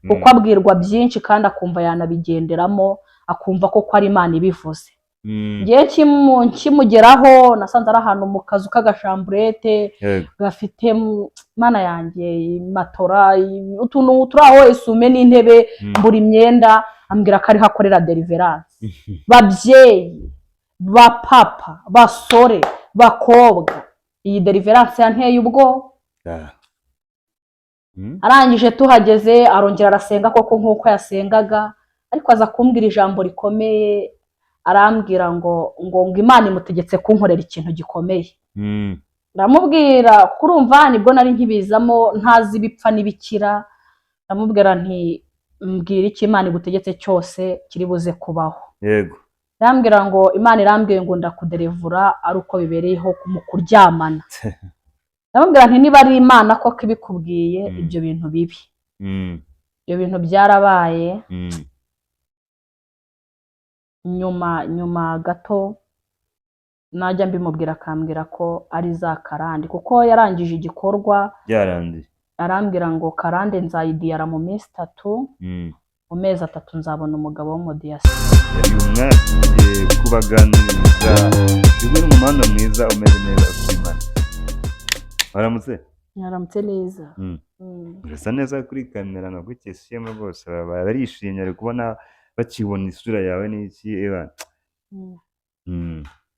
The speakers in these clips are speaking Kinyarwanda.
kuko abwirwa byinshi kandi akumva yanabigenderamo, akumva ko ari Imana ibivuze. Ngiye kimugeraho nasanze ari ahantu mu kazu k'agashamburete gafite Mana yanjye matora utuntu turi aho isume n'intebe mbura imyenda, ambwira ko ariho akorera deliverance. Babyeyi, bapapa, basore, bakobwa, iyi deliverance yanteye ubwo. Arangije tuhageze arongera arasenga koko nk'uko yasengaga, ariko aza kumbwira ijambo rikomeye, arambwira ngo Imana imutegetse kunkorera ikintu gikomeye. Ndamubwira kurumva nibwo nari nkibizamo ntazi bipfa n'ibikira, ndamubwira nti mbwira iki Imana igutegetse cyose kiri buze kubaho. Yego. Ndambwira ngo Imana irambwiye ngo ndakuderevura ari uko bibereyeho mu kuryamana. Ndamubwira nti niba ari Imana koko ibikubwiye ibyo bintu bibi. Ibyo bintu byarabaye. Nyuma gato najya mbimubwira akambwira ko ari za karande, kuko yarangije igikorwa byarangiye. Arambwira ngo karande nzayidiyara mu minsi 3, mu mezi 3 nzabona umugabo w'umudiyasi. Uyu mwaka tugiye kubaganiriza turi mu muhanda mwiza umeze neza Imana. Waramutse? Yaramutse neza. Urasa neza kuri kamera no kukisiyemo bose barishimye ari kubona bakibona isura yawe n'iki Eva.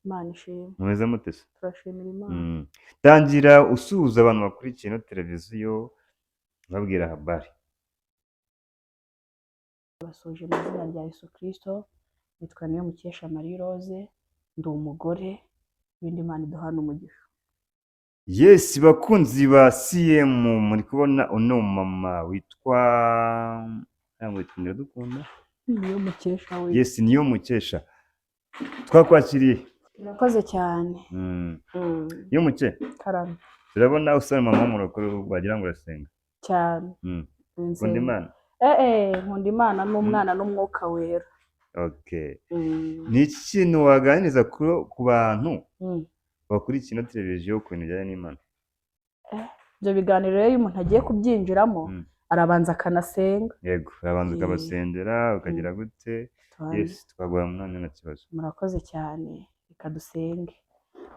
Imana ishimwe. Mumeze mute se? Turashimira Imana. Tangira usuhuza abantu bakurikiye no televiziyo babwira habari. Basoje mu izina rya Yesu Kristo, nitwa Niyomukesha Marie Rose, ndi umugore w'indi Imana iduhana umugisha. Yes, bakunzi ba CM muri kubona uno mama witwa yamwitwa dukunda Niyomukesha we. Yes, Niyomukesha. Twakwakiriye. Murakoze cyane. Niyomuke. Karame. Turabona usana mama murokuru bagira ngo urasenga. Cyane. Nkunda Imana. Nkunda Imana n'umwana n'umwuka wera. Okay. Ni ikintu waganiriza ku bantu bakurikiye no televiziyo ku bintu bijyanye n'Imana? Ibyo biganiro rero iyo umuntu agiye kubyinjiramo arabanza akanasenga. Yego, arabanza ukabasengera ukagira gute? Yes, twaguha mwana na kibazo. Murakoze cyane, reka dusenge.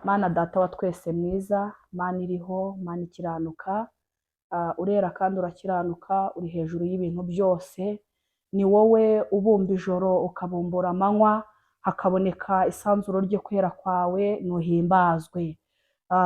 Mana data wa twese mwiza, Mana iriho, Mana ikiranuka, urera kandi urakiranuka, uri hejuru y'ibintu byose. Ni wowe ubumba ijoro ukabumbura amanywa, hakaboneka isanzuro ryo kwera kwawe, nuhimbazwe.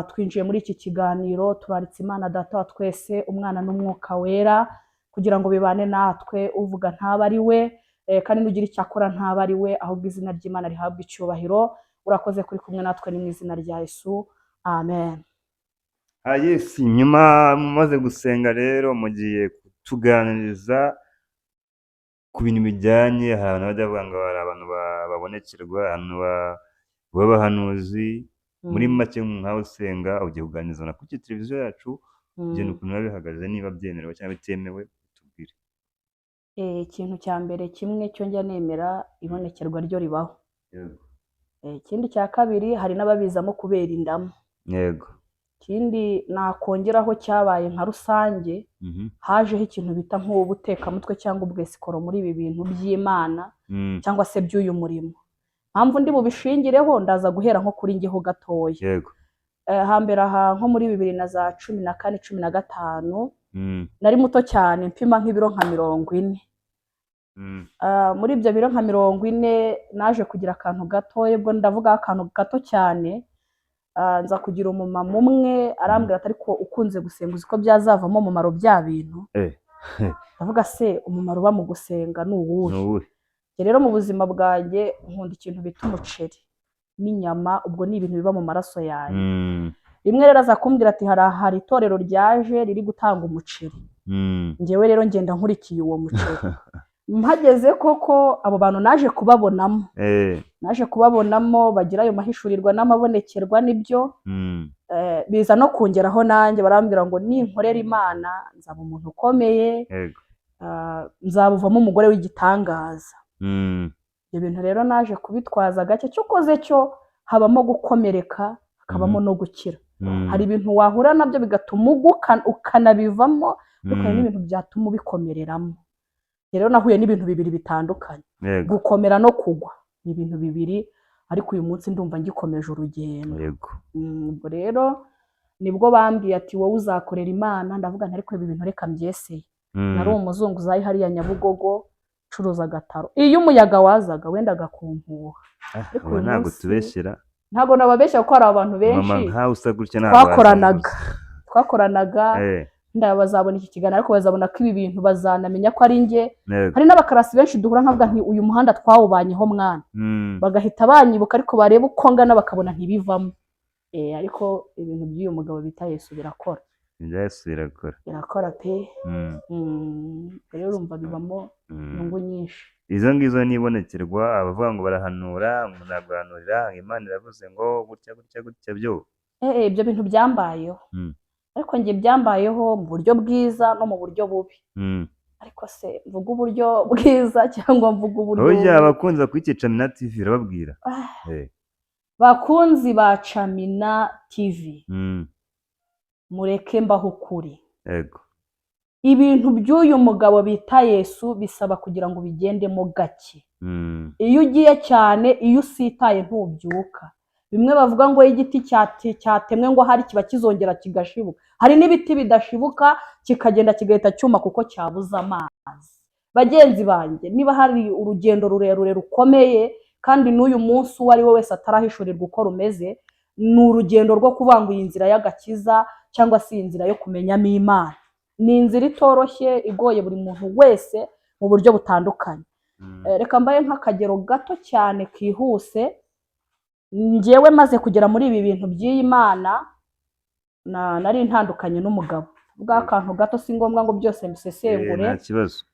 Twinjiye muri iki kiganiro turaritse Imana data wa twese, umwana n'umwuka wera, kugira ngo bibane natwe, uvuga ntaba ari we kandi nugira icyakora ntaba ari we, ahubwo izina ry'Imana rihabwa icyubahiro. Urakoze kuri kumwe natwe ni mu izina rya Yesu, amen. Yes, nyuma mumaze gusenga rero mugiye kutuganiriza ku bintu bijyanye, hari abantu bajya bavuga ngo hari abantu babonekerwa, abantu b'abahanuzi. Muri make nkaho usenga ugiye kuganiriza na kuki televiziyo yacu genda ukuntu bihagaze, niba byemerewe cyangwa bitemewe tubwire. Ikintu cya mbere kimwe cyo njya nemera, ibonekerwa ryo ribaho. Yego. Ikindi cya kabiri hari n'ababizamo kubera indamu. Yego. Ikindi nakongeraho cyabaye nka rusange, hajeho ikintu bita nk'ubutekamutwe cyangwa ubwesikoro muri ibi bintu by'Imana cyangwa se by'uyu murimo. Mpamvu ndi bubishingireho ndaza guhera nko kuri njyeho gatoya. Yego. Hambere aha nko muri 2014 15 nari muto cyane, mpima nk'ibiro nka 40. Muri ibyo biro nka 40 naje kugira akantu gatoya, ubwo ndavuga akantu gato cyane. Nza kugira umumama umwe arambwira ati ariko ukunze gusenga uzi ko byazavamo umumaro bya bintu. Ndavuga se umumaro uba mu gusenga ni uwuhe? Rero mu buzima bwanjye nkunda ikintu bita umuceri n'inyama, ubwo ni ibintu biba mu maraso yanjye. Rimwe rero aza kumbwira ati hari itorero ryaje riri gutanga umuceri. Njyewe rero ngenda nkurikiye uwo muceri. Mpageze koko abo bantu naje kubabonamo bagira ayo mahishurirwa n'amabonekerwa n'ibyo. Biza no kongeraho nanjye barambwira ngo ninkorera Imana nzaba umuntu ukomeye, nzabuvamo umugore w'igitangaza. Ibyo bintu rero naje kubitwaza gake, cyo koze cyo habamo gukomereka, hakabamo no gukira. Hari ibintu wahura nabyo bigatuma ukanabivamo, ariko hari n'ibintu byatuma ubikomereramo. rero nahuye n'ibintu bibiri bitandukanye, yego gukomera no kugwa ni ibintu bibiri, ariko uyu munsi ndumva ngikomeje urugendo. yego Ubwo rero nibwo bambwiye ati wowe uzakorera Imana, ndavuga nti ariko ibi bintu reka mbyeseye. Nari umuzunguzayi hariya Nyabugogo curuza agataro, iyo umuyaga wazaga wendaga kumpuha, ariko uyu ntabwo munsi tubeshyira ntabwo nababeshya kuko hari abantu mama benshi nkawe usa gutya ntabwo twakoranaga ndaba bazabona iki kiganiro, ariko bazabona ko ibi bintu bazanamenya ko ari njye. yego Hari n'abakarasi benshi duhura nkavuga nti uyu muhanda twawubanyeho mwana, bagahita banyibuka ariko bareba uko ngana bakabona ntibivamo. Ariko ibintu by'uyu mugabo bita Yesu birakora, ibya Yesu birakora birakora pe. Rero urumva bibamo inyungu nyinshi. izo ngizo nibonekerwa abavuga ngo barahanura, umuntu agahanurira Imana iravuze ngo gutya gutya gutya byo Ibyo bintu byambayeho, ariko njye byambayeho mu buryo bwiza no mu buryo bubi. Ariko se mvuga uburyo bwiza cyangwa mvuga uburyo bubi? Oya, abakunzi kuri Camina TV urababwira. Bakunzi ba Camina TV, mureke mbaho ukuri. Yego. Ibintu by'uyu mugabo bita Yesu bisaba kugira ngo bigendemo gake. Iyo ugiye cyane, iyo usitaye ntubyuka. Bimwe bavuga ngo igiti cyatemwe ngo hari kiba kizongera kigashibuka. Hari n'ibiti bidashibuka kikagenda kigahita cyuma kuko cyabuze amazi. Bagenzi banjye, niba hari urugendo rurerure rukomeye kandi n'uyu munsi uwo ari we wese atarahishurirwa uko rumeze, ni urugendo rwo kuvanguye inzira y'agakiza cyangwa se inzira yo kumenyamo Imana. Ni inzira itoroshye igoye buri muntu wese mu buryo butandukanye. Reka mbaye nk'akagero gato cyane kihuse. Njyewe maze kugera muri ibi bintu by'iyi Mana, nari ntandukanye n'umugabo. Bwa kantu gato si ngombwa ngo byose mbisesengure. Nta kibazo.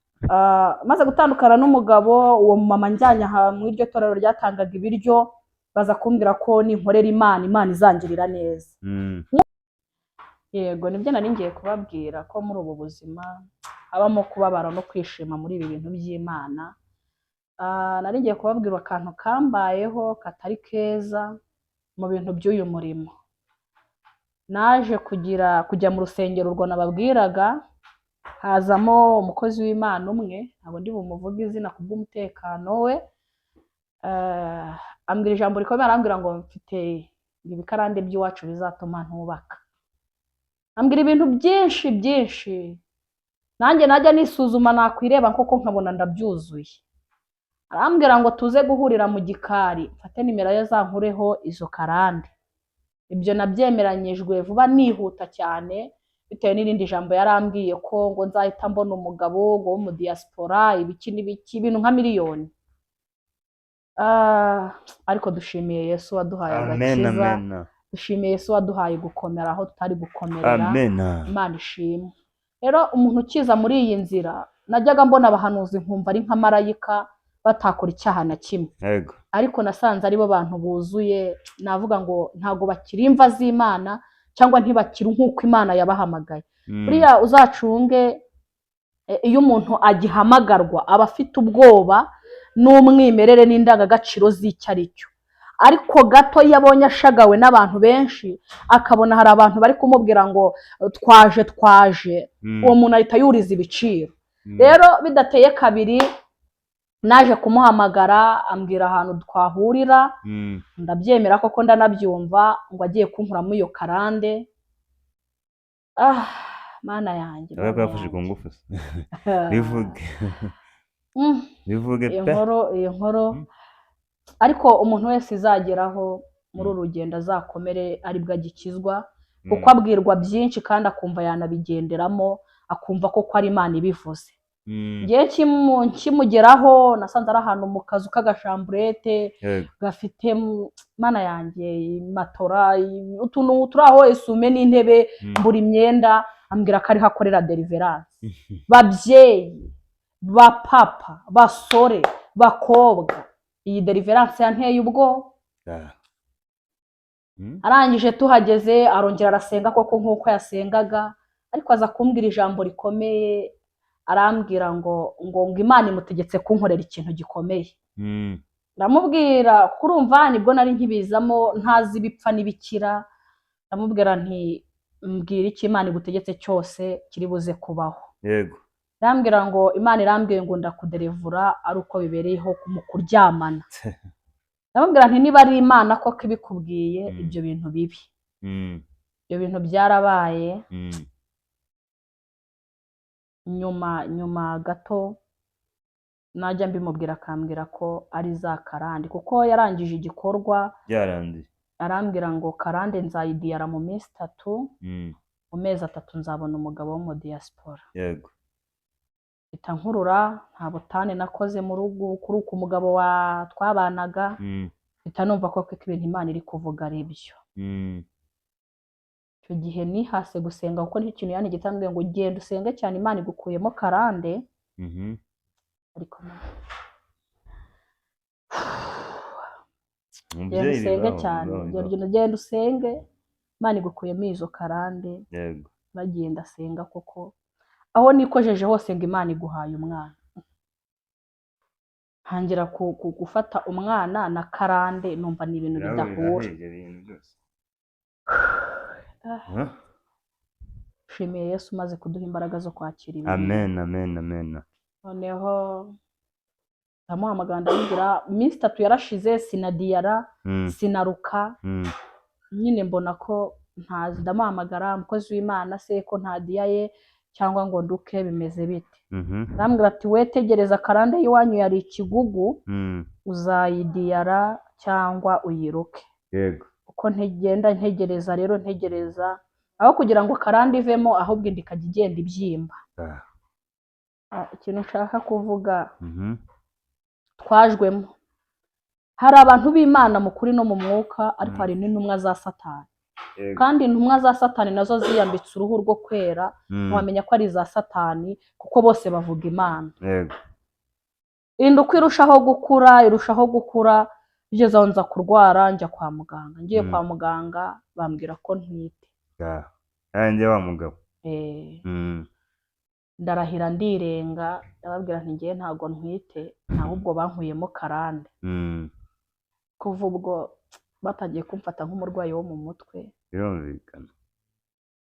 Maze gutandukana n'umugabo, uwo mama njyanye mu iryo torero ryatangaga ibiryo, baza kumbwira ko ninkorera Imana, Imana izangirira neza. Yego, nibyo nari ngiye kubabwira ko muri ubu buzima habamo kubabara no kwishima muri ibi bintu by'Imana. Nari ngiye kubabwira akantu kambayeho katari keza mu bintu by'uyu murimo. Naje kujya mu rusengero urwo nababwiraga, hazamo umukozi w'Imana umwe, ntabwo ndi bumuvuge izina kubw'umutekano we. Ambwira ijambo rikomeye, arambwira ngo mfite ibikarande by'iwacu bizatuma ntubaka. Ambwira ibintu byinshi byinshi, nanjye najya nisuzuma nakwireba koko nkabona ndabyuzuye. Arambwira ngo tuze guhurira mu gikari, mfate nimero ye zankureho izo karande. Ibyo nabyemeranyijwe vuba nihuta cyane, bitewe n'irindi jambo yarambwiye ko ngo nzahita mbona umugabo wo mu diaspora, ibiki n'ibiki, ibintu nka miliyoni. Ariko dushimiye Yesu waduhaye agakiza. Dushimiye Yesu waduhaye gukomera aho tutari gukomerera. Imana ishimwe. Rero umuntu ukiza muri iyi nzira, najyaga mbona abahanuzi nkumva ari nka marayika batakora icyaha na kimwe. Yego. Ariko nasanze aribo bantu buzuye, navuga ngo ntago bakiri imva z'Imana cyangwa ntibakiri nk'uko Imana yabahamagaye. Buriya uzacunge, iyo umuntu agihamagarwa aba afite ubwoba n'umwimerere n'indangagaciro z'icyo ari cyo. Ariko gato iyo abonye ashagawe n'abantu benshi, akabona hari abantu bari kumubwira ngo twaje, uwo muntu ahita yuriza ibiciro. Rero bidateye kabiri, naje kumuhamagara, ambwira ahantu twahurira, ndabyemera koko ndanabyumva, ngo agiye kunkuramo iyo karande. Mana yanjye, bafashe ku ngufu. Bivuge pe. Iyo nkoro. Ariko umuntu wese izageraho muri uru rugendo azakomere aribwo agikizwa, kuko abwirwa byinshi kandi akumva yanabigenderamo, akumva ko ari Imana ibivuze. Ngiye kimugeraho, nasanze ari ahantu mu kazu k'agashamburete gafite, Mana yanjye, matora, utuntu turi aho, esume n'intebe, mbura imyenda. Ambwira ko ariho akorera deliverance. Babyeyi, bapapa, basore, bakobwa, iyi deliverance yanteye ubwoba. Arangije tuhageze, arongera arasenga koko nk'uko yasengaga, ariko aza kumbwira ijambo rikomeye. Arambwira ngo Imana imutegetse kunkorera ikintu gikomeye. Ndamubwira kurumva nibwo nari nkibizamo, ntazi ibipfa n'ibikira. Ndamubwira nti mbwira iki Imana igutegetse cyose kiri buze kubaho. Yego. irambwira ngo Imana irambwiye ngo ndakuderevura ari uko bibereyeho mu kuryamana. Ndamubwira nti niba ari Imana koko ibikubwiye ibyo bintu bibi, ibyo bintu byarabaye. Nyuma gato najya mbimubwira akambwira ko ari za karande, kuko yarangije igikorwa arambwira ngo karande nzayidiyara mu minsi 3, mu mezi 3 nzabona umugabo wo mu diaspora. Yego. Ita nkurura nta butane nakoze mu rugo kuri uko umugabo wa twabanaga, ita numva ko ibintu Imana iri kuvuga ari byo. Icyo gihe nihase gusenga kuko n'ikintu yani gitambwiye ngo genda usenge cyane Imana igukuyemo karande. Ariko usenge cyane, genda usenge Imana igukuyemo izo karande. Yego. Bagenda senga koko aho nikojeje hose ngo Imana iguhaye umwana. Hangira gufata umwana na karande numva ni ibintu bidahura. Shimiye Yesu maze kuduha imbaraga zo kwakira ibintu. Amen, amen, amen. Noneho ndamuhamagara ndamubwira iminsi 3 yarashize sinadiyara, sinaruka. Nyine mbona ko ntazi, ndamuhamagara umukozi w'Imana se ko ntadiyaye cyangwa ngo nduke bimeze bite. Ndambwira ati we tegereza karande y'iwanyu yari ikigugu, uzayidiyara cyangwa uyiruke. Yego. Uko ntegereza rero ntegereza aho kugira ngo karande ivemo ahubwo indikajya igenda ibyimba. Ikintu nshaka kuvuga, twajwemo hari abantu b'Imana mu kuri no mu mwuka, ariko hari n'intumwa za Satani. Kandi intumwa za Satani nazo ziyambitse uruhu rwo kwera, wamenya ko ari za Satani kuko bose bavuga Imana. Yego. Induko irushaho gukura bigeze aho nza kurwara njya kwa muganga. Ngiye kwa muganga bambwira ko ntwite. Yanjye wa mugabo. Ndarahira ndirenga ndababwira nti ngiye ntago ntwite, ahubwo bankuyemo karande. Kuva ubwo batagiye kumfata nk'umurwayi wo mu mutwe. Birumvikana.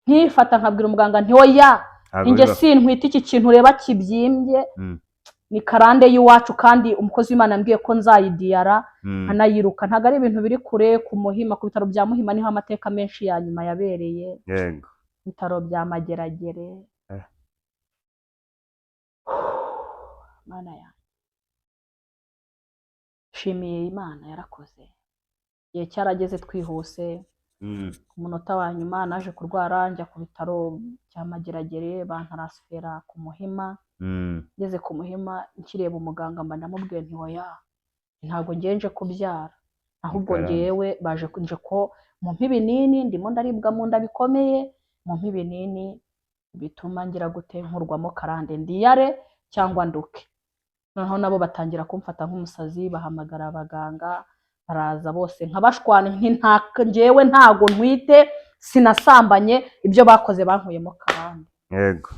Nkifata nkabwira umuganga nti oya inge sintwite iki kintu ureba kibyimbye, ni karande y'iwacu kandi umukozi w'Imana ambwiye ko nzayidiyara anayiruka. Ntago ari ibintu biri kure ku Muhima, ku bitaro bya Muhima niho amateka menshi ya nyuma yabereye. Yego. Bitaro bya Mageragere. Mana ya shimiye Imana yarakoze. Igihe cyarageze twihuse, ku munota wa nyuma naje kurwara njya ku bitaro bya Mageragere bantarasfera ku Muhima. Ngeze ku Muhima nkireba umuganga mba ndamubwiye nti oya ntago ngenje kubyara, ahubwo ngewe baje nje ko mu mpibinini ndimo ndaribwa mu nda bikomeye, mu mpibinini bituma ngira gute nkurwamo karande ndiyare cyangwa nduke. Noneho nabo batangira kumfata nk'umusazi, bahamagara abaganga baraza bose nkabashwana ngewe ntago ntwite, sinasambanye, ibyo bakoze bankuyemo karande. Yego.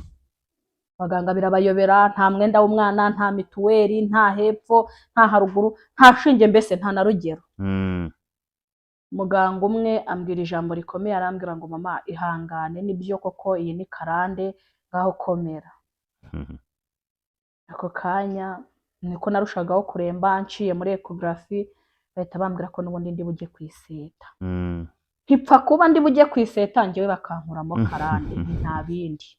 Abaganga birabayobera, nta mwenda w'umwana, nta mituweli, nta hepfo, nta haruguru, nta shinge, mbese nta na rugero. Muganga umwe ambwira ijambo rikomeye, arambwira ngo mama ihangane nibyo koko iyi ni karande ngaho komera. Ako kanya niko narushagaho kuremba, nciye muri ecography bahita bambwira ko n'ubundi ndi bujye kwiseta. Ntipfa kuba ndi bujye kwiseta ngewe bakankuramo karande, nta bindi.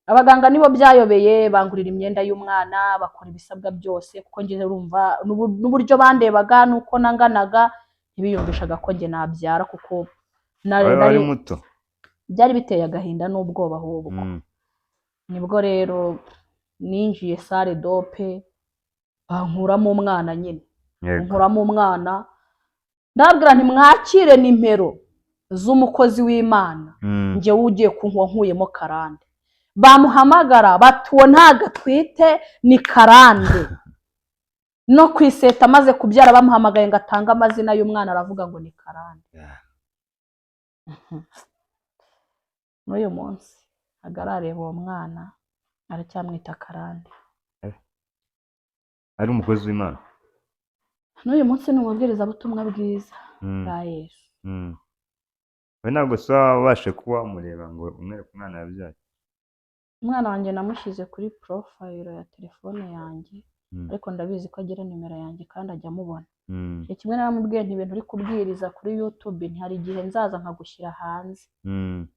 Abaganga nibo byayobeye, bangurira imyenda y'umwana, bakora ibisabwa byose kuko ngiye urumva n'uburyo bandebaga nuko nanganaga ntibiyumvishaga ko nge nabyara kuko nari muto. Byari biteye agahinda n'ubwoba ahubwo. Nibwo rero ninjiye sale dope bankuramo umwana nyine. Nkuramo umwana ndabwira nti mwakire nimero z'umukozi w'Imana ngewe ugiye kunkuyemo karande. Bamuhamagara batuwo ntagatwite ni karande. No kwiseta amaze kubyara bamuhamagaye ngo atange amazina y'umwana, aravuga ngo ni karande. N'uyu munsi agarareba uwo mwana aracyamwita karande. Ari umukozi w'Imana. N'uyu munsi ni umubwirizabutumwa bwiza bwa Yesu. We ntabwo se wabashe kuba wamureba ngo umwereke umwana yabyaye? umwana wanjye namushyize kuri porofayiro ya telefone yanjye, Mm. ariko ndabizi ko agira nimero yanjye kandi ajya amubona. Mm. Ni kimwe naramubwiye nti ibintu uri kubwiriza kuri YouTube ntihari igihe nzaza nkagushyira hanze. Mm.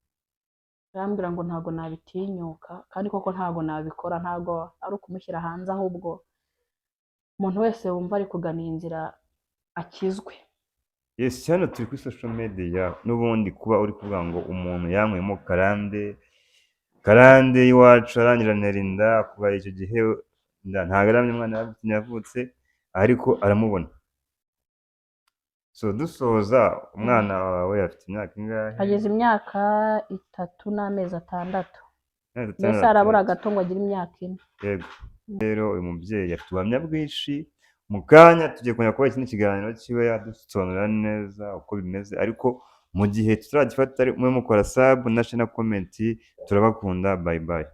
Arambwira ngo ntabwo nabitinyuka, kandi koko ntabwo nabikora, ntabwo ari ukumushyira hanze, ahubwo umuntu wese wumva ari kugana iyi nzira akizwe. Yes, hano turi kuri social media n'ubundi kuba uri kuvuga ngo umuntu yanywemo karande y'iwacu arangiranira inda, kuva icyo gihe ntabwo aramye umwana yavutse ariko aramubona. So dusoza, umwana wawe afite imyaka ingahe? Ageze imyaka 3 n'amezi 6. Imyaka Mbese 6. harabura gato ngo agire imyaka 4. Yego. Rero uyu mubyeyi afite ubuhamya bwinshi, mu kanya tugiye kongera kubaha ikindi kiganiro kiwe yadusobanurira neza uko bimeze, ariko mu gihe tutaragifata mube mukora sub na share na comment. Turabakunda, bye bye.